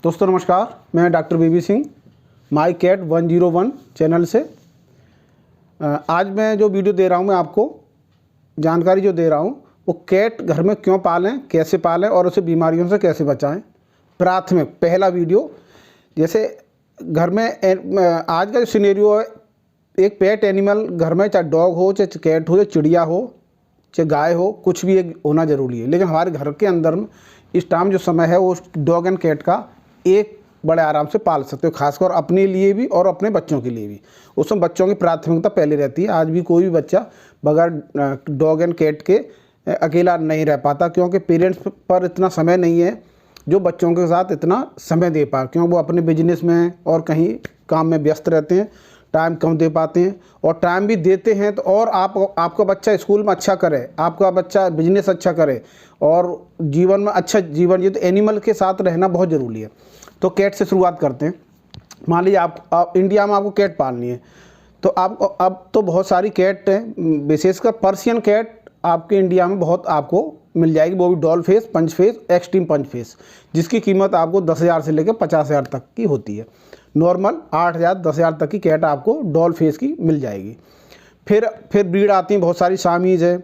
दोस्तों नमस्कार, मैं doctor B B Singh my cat 101 चैनल से। आज मैं जो वीडियो दे रहा हूँ, मैं आपको जानकारी जो दे रहा हूँ वो कैट घर में क्यों पालें, कैसे पालें और उसे बीमारियों से कैसे बचाएं। प्राथमिक पहला वीडियो, जैसे घर में आज का जो सिनेरियो है, एक पेट एनिमल घर में, चाहे डॉग हो, चाहे कैट हो, चाहे चिड़िया हो, चाहे गाय हो, कुछ भी एक होना ज़रूरी है। लेकिन हमारे घर के अंदर में इस टाइम जो समय है वो डॉग एंड कैट का एक बड़े आराम से पाल सकते हो, खासकर अपने लिए भी और अपने बच्चों के लिए भी। उसमें बच्चों की प्राथमिकता पहले रहती है। आज भी कोई भी बच्चा बगैर डॉग एंड कैट के अकेला नहीं रह पाता, क्योंकि पेरेंट्स पर इतना समय नहीं है जो बच्चों के साथ इतना समय दे पाए, क्योंकि वो अपने बिजनेस में और कहीं काम में व्यस्त रहते हैं, टाइम कम दे पाते हैं। और टाइम भी देते हैं तो और आपका बच्चा स्कूल में अच्छा करे, आपका बच्चा बिजनेस अच्छा करे और जीवन में अच्छा जीवन जिए, तो एनिमल के साथ रहना बहुत ज़रूरी है। तो कैट से शुरुआत करते हैं। मान लीजिए आप इंडिया में आपको कैट पालनी है, तो आप अब तो बहुत सारी कैट हैं, विशेषकर पर्शियन कैट आपके इंडिया में बहुत आपको मिल जाएगी, वो भी doll face, punch face, extreme punch face, जिसकी कीमत आपको 10,000 से लेकर 50,000 तक की होती है। नॉर्मल 8,000 10,000 तक की कैट आपको डॉल फेस की मिल जाएगी। फिर ब्रीड आती हैं बहुत सारी, सामीज़ है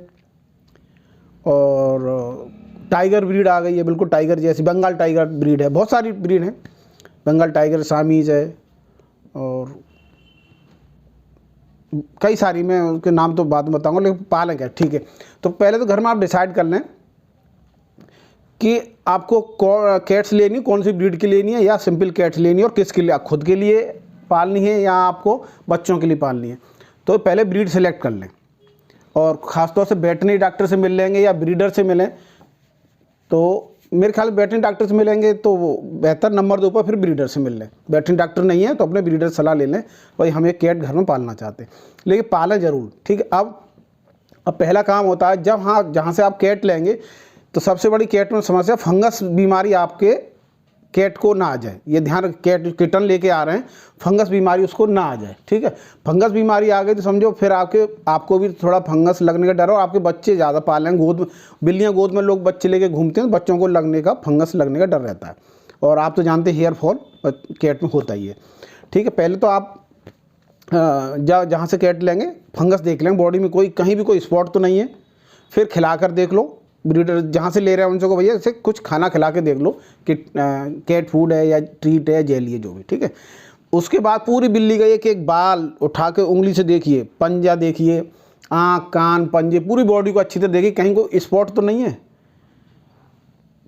और टाइगर ब्रीड आ गई है, बिल्कुल टाइगर जैसी, बंगाल टाइगर ब्रीड है, बहुत सारी ब्रीड है, बंगाल टाइगर, सामीज़ है और कई सारी, मैं उनके नाम तो बाद में बताऊंगा, लेकिन पालें क्या, ठीक है। तो पहले तो घर में आप डिसाइड कर लें कि आपको कैट्स लेनी, कौन सी ब्रीड की लेनी है, या सिंपल कैट्स लेनी है और किसके लिए, आप खुद के लिए पालनी है या आपको बच्चों के लिए पालनी है। तो पहले ब्रीड सेलेक्ट कर लें और ख़ासतौर से वेटरनरी डॉक्टर से मिल लेंगे या ब्रीडर से मिलें, तो मेरे ख्याल में वेटरनरी डॉक्टर से मिलेंगे तो वो बेहतर, नंबर 2 पर फिर ब्रीडर से मिल लें। वेटरनरी डॉक्टर नहीं है तो अपने ब्रीडर से सलाह ले लें, भाई हम एक कैट घर में पालना चाहते हैं, लेकिन पालें ज़रूर, ठीक है। अब पहला काम होता है, जब जहाँ से आप कैट लेंगे तो सबसे बड़ी कैट में समस्या, फंगस बीमारी आपके कैट को ना आ जाए। ये ध्यान रखें, कैट किटन लेके आ रहे हैं, फंगस बीमारी उसको ना आ जाए, ठीक है। फंगस बीमारी आ गई तो समझो फिर आपको भी थोड़ा फंगस लगने का डर हो। आपके बच्चे ज़्यादा पालें, गोद में बिल्लियाँ, गोद में लोग बच्चे लेके घूमते हैं, तो बच्चों को लगने का, फंगस लगने का डर रहता है। और आप तो जानते हैं हेयर फॉल कैट में होता ही है, ठीक है। पहले तो आप जहाँ से कैट लेंगे फंगस देख लें, बॉडी में कहीं भी कोई स्पॉट तो नहीं है। फिर खिला कर देख लो, ब्रीडर जहाँ से ले रहे हैं उनसे को, भैया इसे कुछ खाना खिला के देख लो कि कैट फूड है या ट्रीट है, जेली है, जो भी, ठीक है। उसके बाद पूरी बिल्ली का एक एक बाल उठा के उंगली से देखिए, पंजा देखिए, आँख, कान, पंजे, पूरी बॉडी को अच्छी तरह देखिए, कहीं कोई स्पॉट तो नहीं है,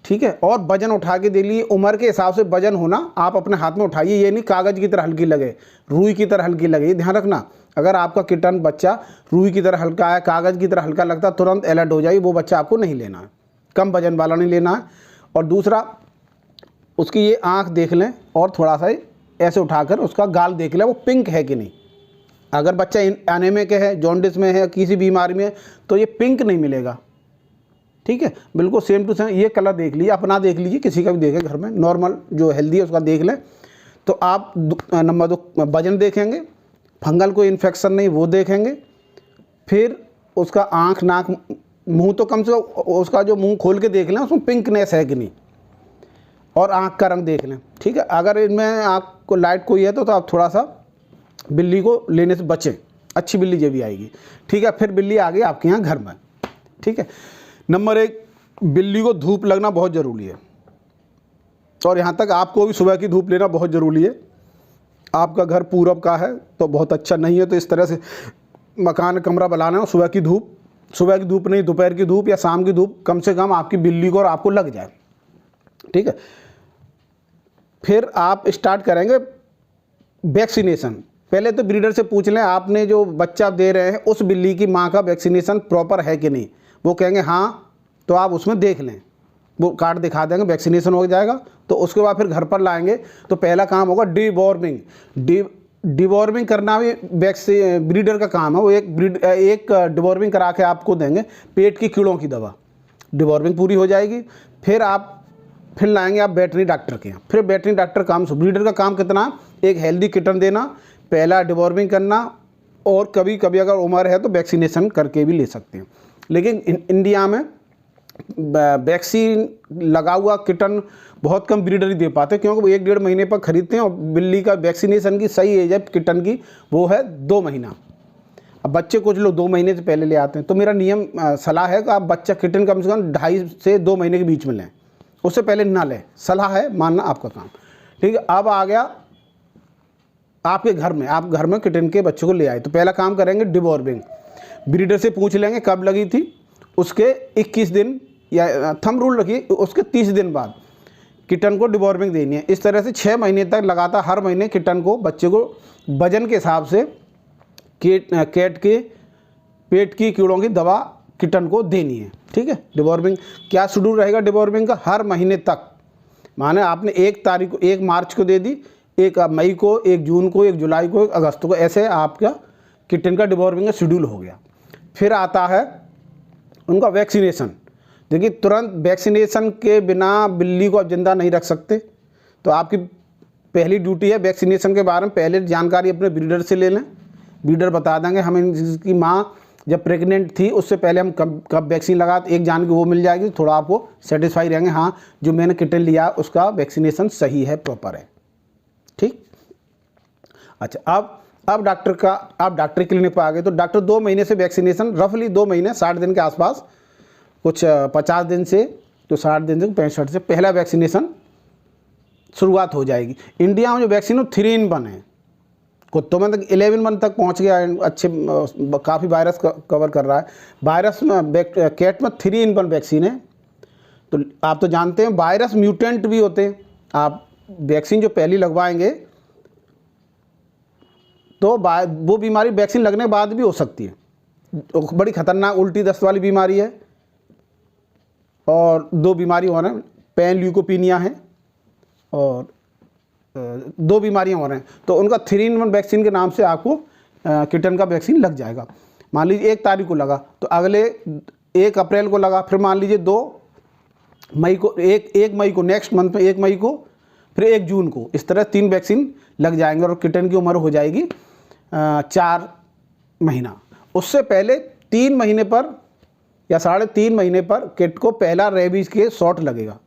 ठीक है। और वजन उठा के देख लीजिए, उम्र के हिसाब से वजन होना, आप अपने हाथ में उठाइए, ये नहीं कागज़ की तरह हल्की लगे, रुई की तरह हल्की लगे, ये ध्यान रखना। अगर आपका किटन बच्चा रुई की तरह हल्का है, कागज़ की तरह हल्का लगता है, तुरंत अलर्ट हो जाइए, वो बच्चा आपको नहीं लेना है, कम वजन वाला नहीं लेना है। और दूसरा, उसकी ये आँख देख लें और थोड़ा सा ऐसे उठाकर उसका गाल देख लें, वो पिंक है कि नहीं। अगर बच्चा एनीमिक है, जॉन्डिस में है, किसी बीमारी में है, तो ये पिंक नहीं मिलेगा, ठीक है। बिल्कुल सेम टू सेम ये कलर देख लीजिए, अपना देख लीजिए, किसी का भी देखें घर में, नॉर्मल जो हेल्दी है उसका देख लें। तो आप नंबर 2 वजन देखेंगे, फंगल कोई इन्फेक्शन नहीं वो देखेंगे। फिर उसका आँख, नाक, मुंह, तो कम से कम उसका जो मुंह खोल के देख लें उसमें पिंकनेस है कि नहीं, और आँख का रंग देख लें, ठीक है। अगर इनमें आपको लाइट कोई है तो आप थोड़ा सा बिल्ली को लेने से बचें, अच्छी बिल्ली जब भी आएगी, ठीक है। फिर बिल्ली आ गई आपके यहाँ घर में, ठीक है। नंबर 1, बिल्ली को धूप लगना बहुत ज़रूरी है, और यहाँ तक आपको भी सुबह की धूप लेना बहुत ज़रूरी है। आपका घर पूरब का है तो बहुत अच्छा नहीं है, तो इस तरह से मकान, कमरा बनाना है, सुबह की धूप नहीं, दोपहर की धूप या शाम की धूप कम से कम आपकी बिल्ली को और आपको लग जाए, ठीक है। फिर आप स्टार्ट करेंगे वैक्सीनेशन। पहले तो ब्रीडर से पूछ लें, आपने जो बच्चा दे रहे हैं उस बिल्ली की माँ का वैक्सीनेशन प्रॉपर है कि नहीं। वो कहेंगे हाँ, तो आप उसमें देख लें, वो कार्ड दिखा देंगे, वैक्सीनेशन हो जाएगा। तो उसके बाद फिर घर पर लाएंगे तो पहला काम होगा डिवॉर्मिंग करना भी ब्रीडर का काम है। वो एक डिवॉर्मिंग करा के आपको देंगे, पेट की कीड़ों की दवा, डिवॉर्मिंग पूरी हो जाएगी। फिर लाएंगे आप वेटरनरी डॉक्टर के यहाँ। फिर वेटरनरी डॉक्टर ब्रीडर का काम कितना, एक हेल्दी किटन देना, पहला डिवॉर्मिंग करना, और कभी कभी अगर उम्र है तो वैक्सीनेशन करके भी ले सकते हैं। लेकिन इंडिया में वैक्सीन लगा हुआ किटन बहुत कम ब्रीडर ही दे पाते, क्योंकि वो 1-1.5 महीने पर खरीदते हैं और बिल्ली का वैक्सीनेशन की सही एज है किटन की वो है 2 महीना। अब बच्चे कुछ लोग 2 महीने से पहले ले आते हैं, तो मेरा नियम सलाह है कि आप बच्चा किटन कम से कम 2.5 से 2 महीने के बीच में लें, उससे पहले ना लें। सलाह है, मानना आपका काम। ठीक है, अब आ गया आपके घर में, आप घर में किटन के बच्चे को ले आए, तो पहला काम करेंगे डिवॉर्मिंग। ब्रीडर से पूछ लेंगे कब लगी थी, उसके 21 दिन या थंब रूल रखिए, उसके 30 दिन बाद किटन को डिवॉर्मिंग देनी है। इस तरह से 6 महीने तक लगातार हर महीने किटन को बच्चे को वजन के हिसाब से कैट के पेट की कीड़ों की दवा किटन को देनी है। ठीक है, डिवॉर्मिंग क्या शेड्यूल रहेगा डिवॉर्मिंग का, हर महीने तक, माने आपने 1 तारीख को 1 मार्च को दे दी, 1 मई को, 1 जून को, 1 जुलाई को, 1 अगस्त को, ऐसे आपका किटन का डिवॉर्मिंग का शेड्यूल हो गया। फिर आता है उनका वैक्सीनेशन। देखिए, तुरंत वैक्सीनेशन के बिना बिल्ली को आप जिंदा नहीं रख सकते, तो आपकी पहली ड्यूटी है वैक्सीनेशन के बारे में पहले जानकारी अपने ब्रीडर से ले लें। ब्रीडर बता देंगे, हमें जिसकी माँ जब प्रेग्नेंट थी उससे पहले हम कब वैक्सीन लगा, एक जान की वो मिल जाएगी, थोड़ा आपको सेटिस्फाई रहेंगे, हाँ जो मैंने किटन लिया उसका वैक्सीनेशन सही है, प्रॉपर है। ठीक, अच्छा, अब डॉक्टर क्लिनिक पर आ गए, तो डॉक्टर 2 महीने से वैक्सीनेशन, रफली 2 महीने 60 दिन के आसपास, कुछ 50 दिन से तो 60 दिन से 65 से पहला वैक्सीनेशन शुरुआत हो जाएगी। इंडिया में जो वैक्सीन 3-in-1 है, कुत्तों में तक 11-1 तक पहुंच गया है, अच्छे काफ़ी वायरस कवर कर रहा है। वायरस में कैट में 3-in-1 वैक्सीन है। तो आप तो जानते हैं वायरस म्यूटेंट भी होते हैं, आप वैक्सीन जो पहली लगवाएंगे तो वो बीमारी वैक्सीन लगने के बाद भी हो सकती है, बड़ी खतरनाक उल्टी दस्त वाली बीमारी है, और 2 बीमारी हो रहे हैं, पैन ल्यूकोपीनिया है और 2 बीमारियां हो रहे हैं। तो उनका 3-in-1 वैक्सीन के नाम से आपको किटन का वैक्सीन लग जाएगा। मान लीजिए 1 तारीख को लगा तो अगले 1 अप्रैल को लगा, फिर मान लीजिए 2 मई को, 1 मई को, नेक्स्ट मंथ में 1 मई को, फिर 1 जून को, इस तरह 3 वैक्सीन लग जाएंगे और किटन की उम्र हो जाएगी 4 महीना। उससे पहले 3 महीने पर या 3.5 महीने पर किट को पहला रेबीज के शॉट लगेगा।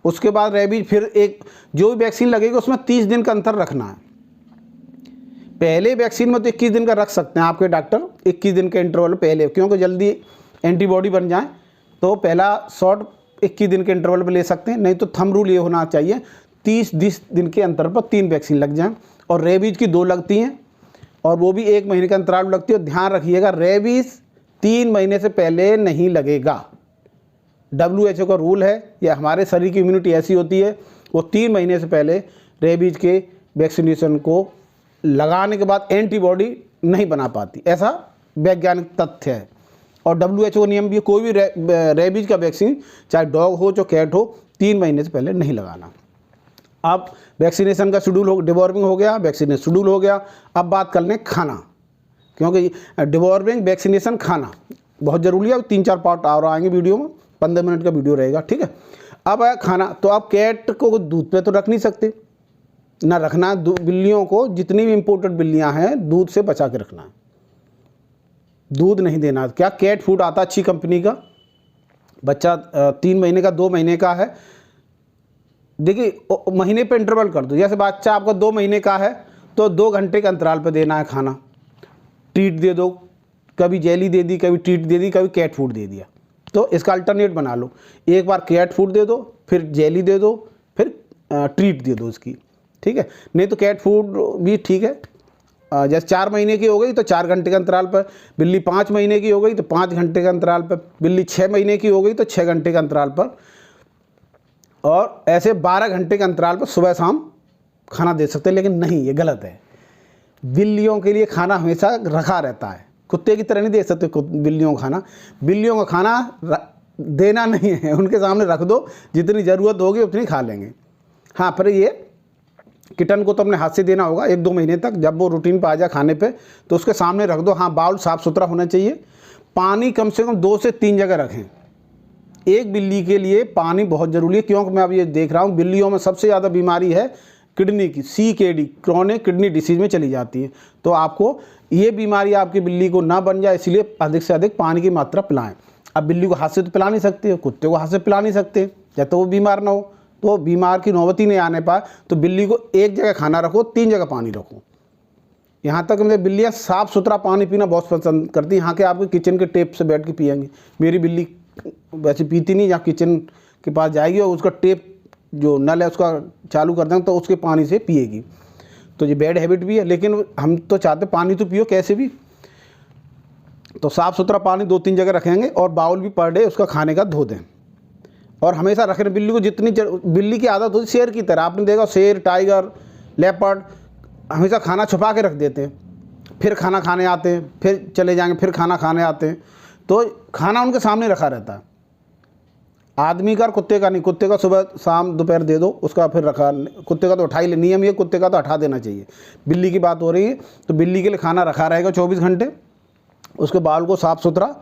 उसके बाद रेबीज, फिर एक जो भी वैक्सीन लगेगी उसमें 30 दिन का अंतर रखना है। पहले वैक्सीन में तो 21 दिन का रख सकते हैं आपके डॉक्टर, 21 दिन के इंटरवल पहले, क्योंकि जल्दी एंटीबॉडी बन जाए, तो पहला शॉट 21 दिन के इंटरवल पर ले सकते हैं। नहीं तो थंब रूल ये होना चाहिए 30 दिन के अंतर पर 3 वैक्सीन लग जाएं। और रेबीज की 2 लगती हैं, और वो भी 1 महीने के अंतराल लगती है। ध्यान रखिएगा, रेबीज 3 महीने से पहले नहीं लगेगा। WHO का रूल है, या हमारे शरीर की इम्यूनिटी ऐसी होती है, वो 3 महीने से पहले रेबीज के वैक्सीनेशन को लगाने के बाद एंटीबॉडी नहीं बना पाती, ऐसा वैज्ञानिक तथ्य है। और WHO नियम भी, कोई भी रेबीज का वैक्सीन, चाहे डॉग हो चाहे कैट हो, 3 महीने से पहले नहीं लगाना। अब वैक्सीनेशन का शेड्यूल हो, डिवॉर्मिंग हो गया, वैक्सीनेशन शेड्यूल हो गया। अब बात कर लें खाना, क्योंकि डिवॉर्मिंग, वैक्सीनेशन, खाना बहुत ज़रूरी है। 3-4 पार्ट और आएंगे वीडियो में, 15 मिनट का वीडियो रहेगा। ठीक है, अब आया खाना। तो आप कैट को दूध पे तो रख नहीं सकते, ना रखना है। बिल्लियों को, जितनी भी इम्पोर्टेड बिल्लियां हैं, दूध से बचा के रखना है, दूध नहीं देना। क्या कैट फूड आता अच्छी कंपनी का, बच्चा 3 महीने का, 2 महीने का है, देखिए महीने पे इंटरवल कर दो। जैसे बच्चा आपका 2 महीने का है तो 2 घंटे के अंतराल पे देना है खाना। ट्रीट दे दो, कभी जेली दे दी, कभी ट्रीट दे दी, कभी कैट फूड दे दिया, तो इसका अल्टरनेट बना लो। एक बार कैट फूड दे दो, फिर जेली दे दो, फिर ट्रीट दे दो उसकी। ठीक है, नहीं तो कैट फूड भी ठीक है। जैसे 4 महीने की हो गई तो 4 घंटे के अंतराल पर, बिल्ली 5 महीने की हो गई तो 5 घंटे के अंतराल पर, बिल्ली 6 महीने की हो गई तो 6 घंटे के अंतराल पर, और ऐसे 12 घंटे के अंतराल पर सुबह शाम खाना दे सकते हैं। लेकिन नहीं, ये गलत है। बिल्लियों के लिए खाना हमेशा रखा रहता है, कुत्ते की तरह नहीं दे सकते बिल्लियों को खाना। बिल्लियों का खाना देना नहीं है, उनके सामने रख दो, जितनी ज़रूरत होगी उतनी खा लेंगे। हाँ, पर ये किटन को तो अपने हाथ से देना होगा 1-2 महीने तक। जब वो रूटीन पे आ जाए खाने पे तो उसके सामने रख दो। हाँ, बाउल साफ़ सुथरा होना चाहिए। पानी कम से कम 2 से 3 जगह रखें। एक बिल्ली के लिए पानी बहुत ज़रूरी है, क्योंकि मैं अब ये देख रहा हूँ बिल्लियों में सबसे ज़्यादा बीमारी है किडनी की, CKD, क्रॉनिक किडनी डिसीज़ में चली जाती है। तो आपको ये बीमारी आपकी बिल्ली को ना बन जाए, इसलिए अधिक से अधिक पानी की मात्रा पिलाएं। अब बिल्ली को हाथ से तो पिला नहीं सकते, कुत्ते को हाथ से पिला नहीं सकते जब तक वो बीमार ना हो, तो बीमार की नौबत ही नहीं आने पाए। तो बिल्ली को एक जगह खाना रखो, 3 जगह पानी रखो। यहाँ तक मतलब बिल्लियाँ साफ़ सुथरा पानी पीना बहुत पसंद करती हैं। यहाँ के आपके किचन के टेप से बैठ के पिएंगी। मेरी बिल्ली वैसे पीती नहीं, जहाँ किचन के पास जाएगी और उसका टेप जो नल है उसका चालू कर देंगे तो उसके पानी से पिएगी। तो ये बैड हैबिट भी है, लेकिन हम तो चाहते पानी तो पियो कैसे भी। तो साफ़ सुथरा पानी 2-3 जगह रखेंगे और बाउल भी पर डे उसका खाने का धो दें। और हमेशा रखें बिल्ली को, जितनी बिल्ली की आदत होती शेर की तरह, आपने देखा शेर, टाइगर, लेपर्ड हमेशा खाना छुपा के रख देते हैं, फिर खाना खाने आते हैं, फिर चले जाएंगे, फिर खाना खाने आते हैं। तो खाना उनके सामने रखा रहता है। आदमी का और कुत्ते का नहीं, कुत्ते का सुबह शाम दोपहर दे दो, उसका फिर रखा, कुत्ते का तो उठा ही ले, नियम ये कुत्ते का तो हटा देना चाहिए। बिल्ली की बात हो रही है तो बिल्ली के लिए खाना रखा रहेगा 24 घंटे। उसके बाल को साफ़ सुथरा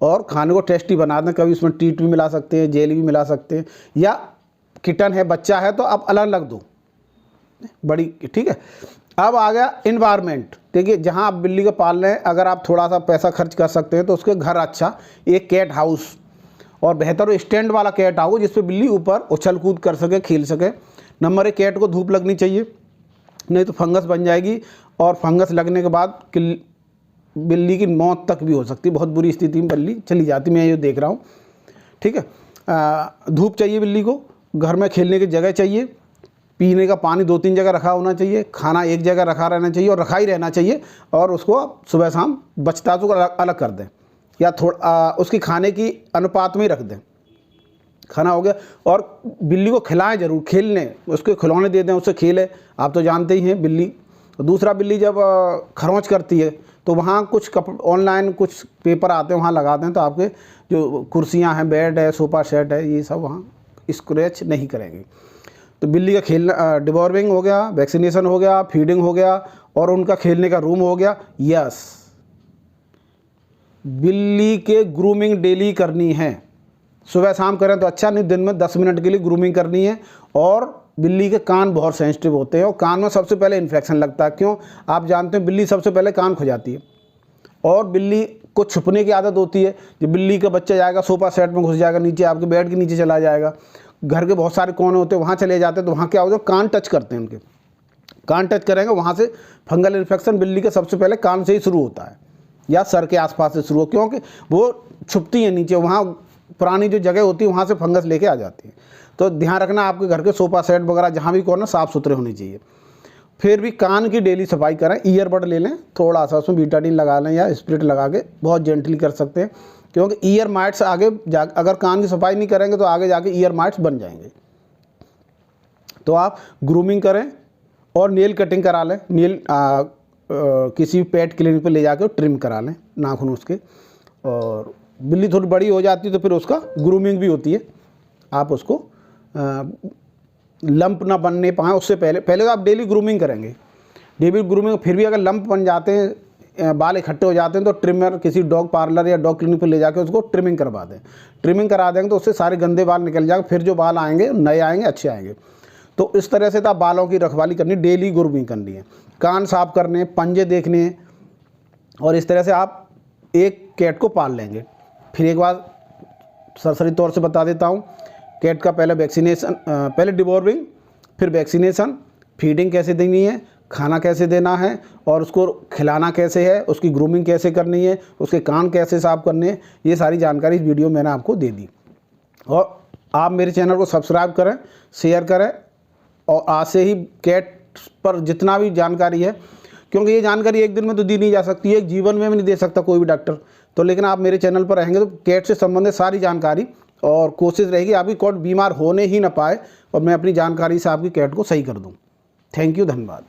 और खाने को टेस्टी बना दें। कभी उसमें ट्रीट भी मिला सकते हैं, जेली भी मिला सकते हैं, या किटन है, बच्चा है तो आप अलग अलग दो बड़ी, ठीक है। अब आ गया इन्वायरमेंट। देखिए जहाँ आप बिल्ली को पाल रहे हैं, अगर आप थोड़ा सा पैसा खर्च कर सकते हैं तो उसके घर अच्छा एक कैट हाउस, और बेहतर स्टैंड वाला कैट हाउस जिस पे बिल्ली ऊपर उछल कूद कर सके, खेल सके। नंबर 1, कैट को धूप लगनी चाहिए, नहीं तो फंगस बन जाएगी और फंगस लगने के बाद बिल्ली की मौत तक भी हो सकती है। बहुत बुरी स्थिति में बिल्ली चली जाती, मैं ये देख रहा हूँ, ठीक है। धूप चाहिए बिल्ली को, घर में खेलने की जगह चाहिए, पीने का पानी 2-3 जगह रखा होना चाहिए, खाना एक जगह रखा रहना चाहिए और रखा ही रहना चाहिए। और उसको आप सुबह शाम बचता तो अलग कर दें, या थोड़ा उसकी खाने की अनुपात में ही रख दें। खाना हो गया, और बिल्ली को खिलाएं ज़रूर, खेलने उसके खिलौने दे दें, उससे खेले। आप तो जानते ही हैं बिल्ली। दूसरा, बिल्ली जब खरोंच करती है तो वहाँ कुछ ऑनलाइन कुछ पेपर आते हैं, वहाँ लगा दें तो आपके जो कुर्सियाँ हैं, बेड है, सोफ़ा सेट है, ये सब वहाँ स्क्रैच नहीं करेंगे। तो बिल्ली का खेलना, डिवॉर्मिंग हो गया, वैक्सीनेशन हो गया, फीडिंग हो गया, और उनका खेलने का रूम हो गया। यस, बिल्ली के ग्रूमिंग डेली करनी है। सुबह शाम करें तो अच्छा, नहीं दिन में 10 मिनट के लिए ग्रूमिंग करनी है। और बिल्ली के कान बहुत सेंसिटिव होते हैं और कान में सबसे पहले इन्फेक्शन लगता है। क्यों? आप जानते हैं बिल्ली सबसे पहले कान खुजाती है, और बिल्ली को छुपने की आदत होती है। जब बिल्ली का बच्चा जाएगा सोफ़ा सेट में घुस जाएगा, नीचे आपके बेड के नीचे चला जाएगा, घर के बहुत सारे कोने होते हैं वहाँ चले जाते हैं, तो वहाँ क्या होता है, कान टच करते हैं, उनके कान टच करेंगे, वहाँ से फंगल इन्फेक्शन बिल्ली के सबसे पहले कान से ही शुरू होता है, या सर के आसपास से शुरू हो, क्योंकि वो छुपती हैं नीचे, वहाँ पुरानी जो जगह होती है वहाँ से फंगस लेके आ जाती है। तो ध्यान रखना, आपके घर के सोफ़ा सेट वगैरह जहाँ भी कॉर्नर साफ़ सुथरे होने चाहिए। फिर भी कान की डेली सफाई करें। ईयरबड ले लें, थोड़ा सा उसमें बीटाडीन लगा लें या स्प्रिट लगा के बहुत जेंटली कर सकते हैं, क्योंकि ईयर माइट्स आगे जा, अगर कान की सफाई नहीं करेंगे तो आगे जाके ईयर माइट्स बन जाएंगे। तो आप ग्रूमिंग करें और नेल कटिंग करा लें, नेल किसी पेट क्लिनिक पे ले जाकर ट्रिम करा लें नाखून उसके। और बिल्ली थोड़ी बड़ी हो जाती है तो फिर उसका ग्रूमिंग भी होती है, आप उसको लंप ना बनने पाए उससे पहले तो आप डेली ग्रूमिंग करेंगे। डेली ग्रूमिंग, फिर भी अगर लंप बन जाते हैं, बाल इकट्ठे हो जाते हैं, तो ट्रिमर किसी डॉग पार्लर या डॉग क्लिनिक पर ले जाकर उसको ट्रिमिंग करवा दें। ट्रिमिंग करा देंगे तो उससे सारे गंदे बाल निकल जाएंगे, फिर जो बाल आएंगे नए आएंगे, अच्छे आएंगे। तो इस तरह से तो आप बालों की रखवाली करनी, डेली ग्रूमिंग करनी है, कान साफ करने, पंजे देखने, और इस तरह से आप एक कैट को पाल लेंगे। फिर एक बार सरसरी तौर से बता देता हूँ, कैट का पहले वैक्सीनेशन, पहले डिवॉर्मिंग, फिर वैक्सीनेशन, फीडिंग कैसे देनी है, खाना कैसे देना है, और उसको खिलाना कैसे है, उसकी ग्रूमिंग कैसे करनी है, उसके कान कैसे साफ करने हैं, ये सारी जानकारी इस वीडियो में मैंने आपको दे दी। और आप मेरे चैनल को सब्सक्राइब करें, शेयर करें, और आज से ही कैट पर जितना भी जानकारी है, क्योंकि ये जानकारी एक दिन में तो दी नहीं जा सकती, एक जीवन में भी नहीं दे सकता कोई भी डॉक्टर, तो लेकिन आप मेरे चैनल पर रहेंगे तो कैट से संबंधित सारी जानकारी, और कोशिश रहेगी आपकी कैट बीमार होने ही ना पाए, और मैं अपनी जानकारी से आपकी कैट को सही कर दूं। थैंक यू, धन्यवाद।